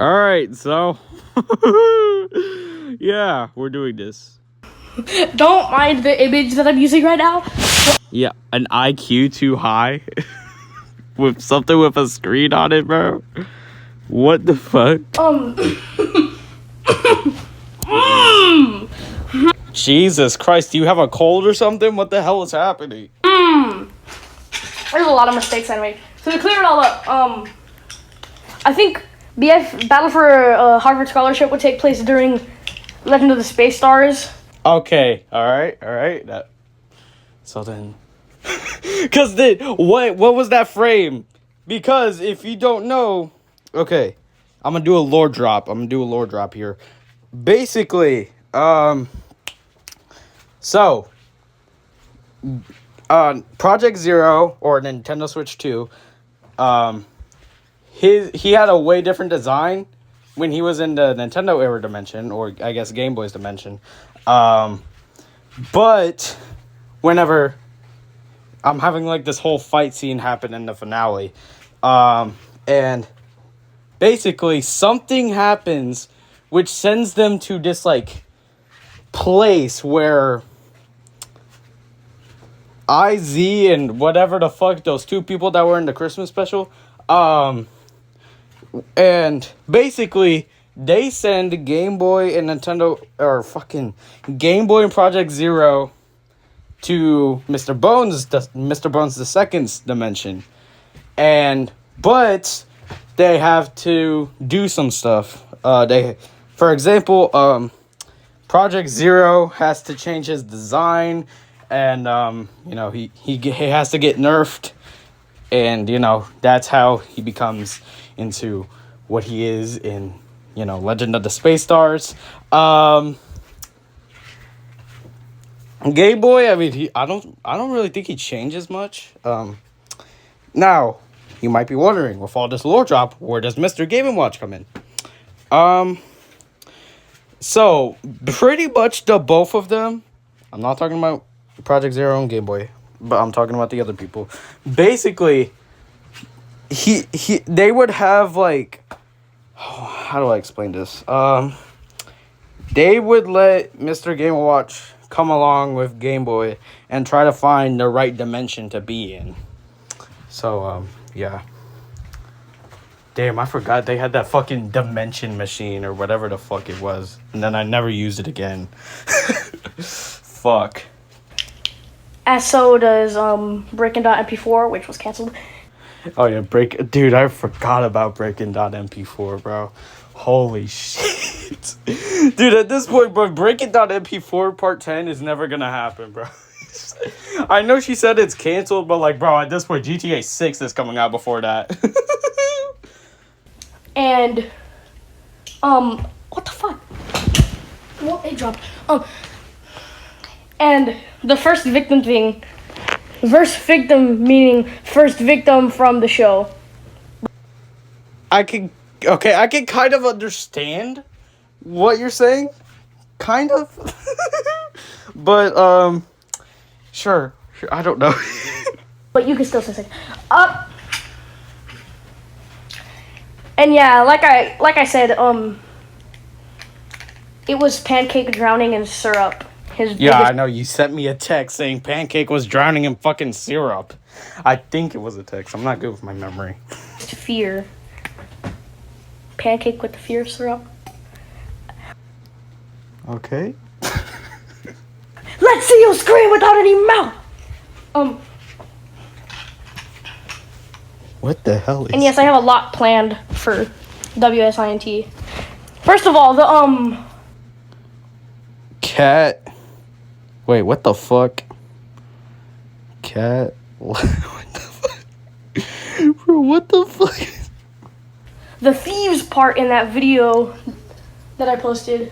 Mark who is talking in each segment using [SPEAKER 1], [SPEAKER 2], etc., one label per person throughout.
[SPEAKER 1] All right, so yeah, we're doing this.
[SPEAKER 2] Don't mind the image that I'm using right now.
[SPEAKER 1] Yeah, an IQ too high with something with a screen on it, bro. What the fuck? Jesus Christ, do you have a cold or something? What the hell is happening?
[SPEAKER 2] There's a lot of mistakes I made. So to clear it all up, I think BF Battle for Harvard Scholarship would take place during Legend of the Space Stars.
[SPEAKER 1] Okay, all right. So then, because what was that frame? Because if you don't know, okay, I'm gonna do a lore drop. Here. Basically, so, Project Zero or Nintendo Switch 2, he had a way different design when he was in the Nintendo era dimension, or I guess Game Boy's dimension. But whenever I'm having like this whole fight scene happen in the finale, and basically something happens which sends them to this like place where IZ and whatever the fuck, those two people that were in the Christmas special, and basically they send Game Boy and Nintendo, or fucking Game Boy and Project Zero to Mr. Bones the Second's dimension. But they have to do some stuff. For example, Project Zero has to change his design, and he has to get nerfed, and that's how he becomes into what he is in Legend of the Space Stars. Game Boy, I mean, I don't really think he changes much. Now, you might be wondering, with all this lore drop, where does Mr. Game & Watch come in? So pretty much the both of them. I'm not talking about Project Zero and Game Boy, but I'm talking about the other people. Basically, they would have like, how do I explain this? They would let Mr. Game & Watch come along with Game Boy and try to find the right dimension to be in. So, yeah. Damn, I forgot they had that fucking dimension machine or whatever the fuck it was. And then I never used it again. Fuck.
[SPEAKER 2] As so does Breaking.mp4, which was canceled.
[SPEAKER 1] Oh yeah, dude, I forgot about Breaking.mp4, bro. Holy shit. Dude, at this point, bro, Breaking.mp4 part 10 is never gonna happen, bro. I know she said it's canceled, but like, bro, at this point, GTA 6 is coming out before that.
[SPEAKER 2] And, what the fuck? Well, it dropped. And the first victim thing. First victim meaning first victim from the show.
[SPEAKER 1] I can kind of understand what you're saying. Kind of. But, sure, I don't know.
[SPEAKER 2] But you can still say and yeah, like I said, it was Pancake drowning in syrup.
[SPEAKER 1] I know, you sent me a text saying Pancake was drowning in fucking syrup. I think it was a text. I'm not good with my memory.
[SPEAKER 2] Fear. Pancake with the fear syrup.
[SPEAKER 1] Okay.
[SPEAKER 2] Let's see you scream without any mouth.
[SPEAKER 1] What the hell is...
[SPEAKER 2] And yes, I have a lot planned for WSINT. First of all, the
[SPEAKER 1] Cat... Wait, what the fuck? Cat... What the fuck? Bro, what the fuck?
[SPEAKER 2] The thieves part in that video that I posted.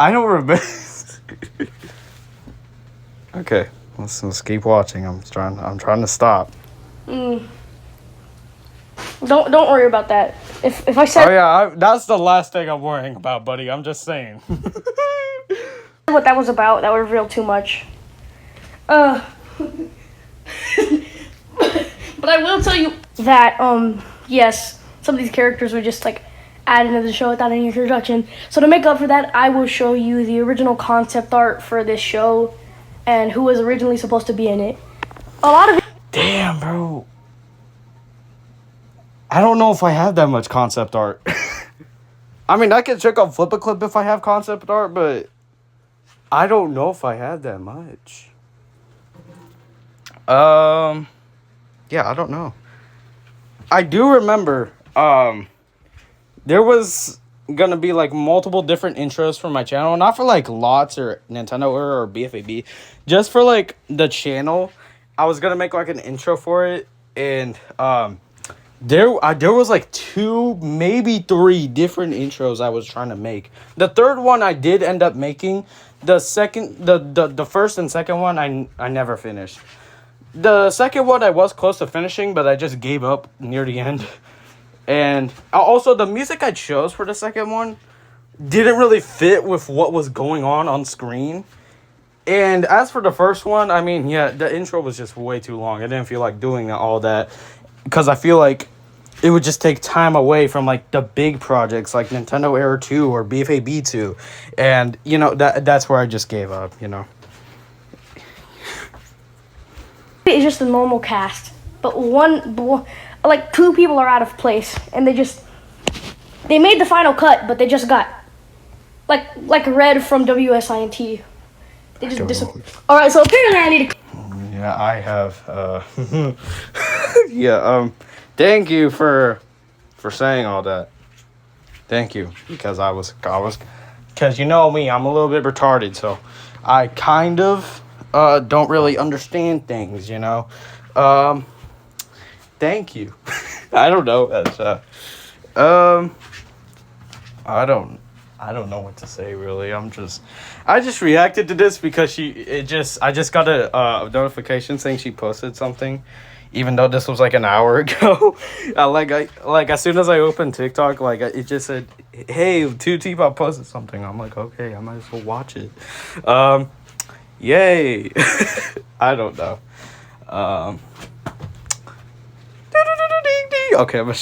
[SPEAKER 1] I don't remember. Okay, let's keep watching. I'm trying to stop.
[SPEAKER 2] Don't worry about that. If I said...
[SPEAKER 1] Oh yeah, that's the last thing I'm worrying about, buddy. I'm just saying.
[SPEAKER 2] What that was about, that would reveal too much. But I will tell you that, yes, some of these characters were just like added into the show without any introduction. So to make up for that, I will show you the original concept art for this show and who was originally supposed to be in it. A lot of it.
[SPEAKER 1] Damn, bro. I don't know if I have that much concept art. I mean, I can check out Flip a Clip if I have concept art, but I don't know if I have that much. Yeah, I don't know. I do remember, there was gonna be like multiple different intros for my channel, not for like Lots or Nintendo or BFAB, just for like the channel. I was gonna make like an intro for it, and there was like 2, maybe 3 different intros I was trying to make. The third one I did end up making. The first and second one I never finished. The second one I was close to finishing, but I just gave up near the end. And also the music I chose for the second one didn't really fit with what was going on screen. And as for the first one, I mean, yeah, the intro was just way too long. I didn't feel like doing all that because I feel like it would just take time away from like the big projects like Nintendo Era 2 or BFAB 2. And, you know, that's where I just gave up, you know.
[SPEAKER 2] It's just a normal cast, but like 2 people are out of place, and they made the final cut, but they just got like Red from WSINT. They just disappeared. All right, so apparently I need to.
[SPEAKER 1] Yeah, I have. Yeah. Thank you for saying all that. Thank you, because because you know me, I'm a little bit retarded, so I kind of don't really understand things, you know. Thank you. I don't know. That's I don't know what to say really. I just reacted to this because I just got a notification saying she posted something, even though this was like an hour ago. As soon as I opened TikTok, it just said, "Hey, 2T-Pop posted something." I'm like, okay, I might as well watch it. Yay! I don't know. Okay, I'm gonna